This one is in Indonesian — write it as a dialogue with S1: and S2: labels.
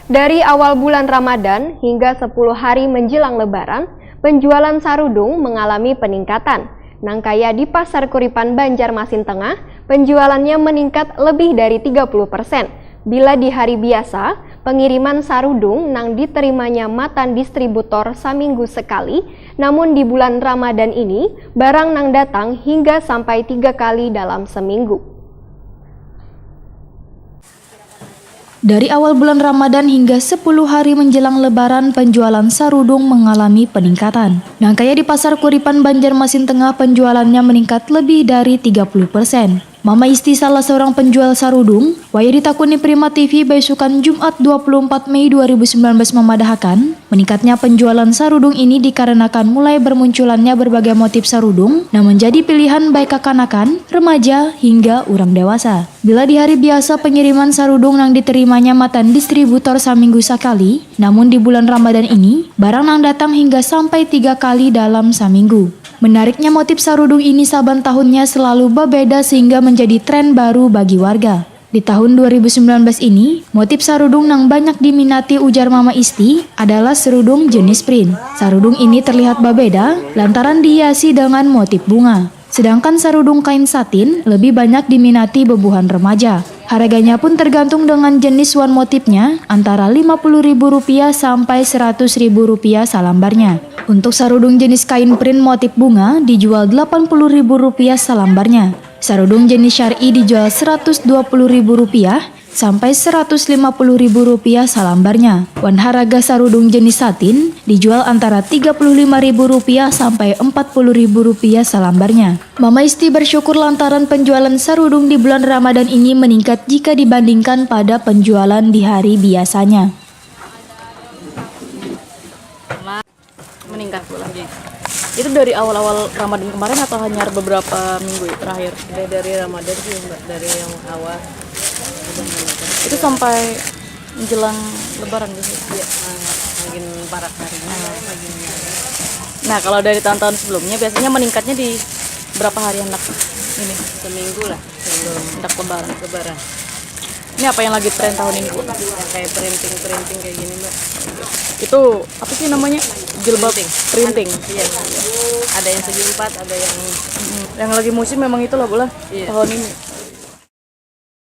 S1: Dari awal bulan Ramadan hingga 10 hari menjelang Lebaran, penjualan sarudung mengalami peningkatan. Nangkaya di Pasar Kuripan Banjarmasin Tengah, penjualannya meningkat lebih dari 30%. Bila di hari biasa, pengiriman sarudung nang diterimanya matan distributor saminggu sekali, namun di bulan Ramadan ini, barang nang datang hingga sampai 3 kali dalam seminggu.
S2: Dari awal bulan Ramadan hingga 10 hari menjelang Lebaran, penjualan sarudung mengalami peningkatan. Nangkaya di Pasar Kuripan Banjarmasin Tengah, penjualannya meningkat lebih dari 30%. Mama Isti, salah seorang penjual sarudung, waya ditakuni Prima TV Baisukan Jumat 24 Mei 2019 memadahkan, meningkatnya penjualan sarudung ini dikarenakan mulai bermunculannya berbagai motif sarudung, namun jadi pilihan baik kekanakan, remaja, hingga orang dewasa. Bila di hari biasa pengiriman sarudung yang diterimanya matan distributor saminggu sekali, namun di bulan Ramadan ini, barang nang datang hingga sampai 3 kali dalam saminggu. Menariknya, motif sarudung ini saban tahunnya selalu berbeda sehingga menjadi tren baru bagi warga. Di tahun 2019 ini, motif sarudung yang banyak diminati, ujar Mama Isti, adalah sarudung jenis print. Sarudung ini terlihat berbeda lantaran dihiasi dengan motif bunga. Sedangkan sarudung kain satin lebih banyak diminati bebuhan remaja. Harganya pun tergantung dengan jenis wan motifnya, antara Rp50.000 sampai Rp100.000 salambarnya. Untuk sarudung jenis kain print motif bunga dijual Rp80.000 salambarnya. Sarudung jenis syar'i dijual Rp120.000 sampai Rp150.000 salambarnya. Wan harga sarudung jenis satin dijual antara Rp35.000 sampai Rp40.000 salambarnya. Mama Isti bersyukur lantaran penjualan sarudung di bulan Ramadan ini meningkat jika dibandingkan pada penjualan di hari biasanya.
S3: Meningkat bulannya. Itu dari awal-awal Ramadan kemarin atau hanya beberapa minggu terakhir?
S4: Dari Ramadan sih Mbak, dari yang awal.
S3: Itu sampai menjelang Lebaran gitu.
S4: Iya, makin parah harinya, makin.
S3: Nah, kalau dari tahun-tahun sebelumnya biasanya meningkatnya di berapa hari hendak ini?
S4: Seminggu lah sebelum
S3: Hendak
S4: Lebaran.
S3: Ini apa yang lagi tren tahun ini, Bu?
S4: Yang kayak printing kayak gini Mbak.
S3: Itu apa sih namanya? Jilbab printing.
S4: Iya. Ada yang segi 4, ada yang
S3: Yang lagi musim memang itulah, Bu lah.
S4: Iya.
S3: Tahun ini.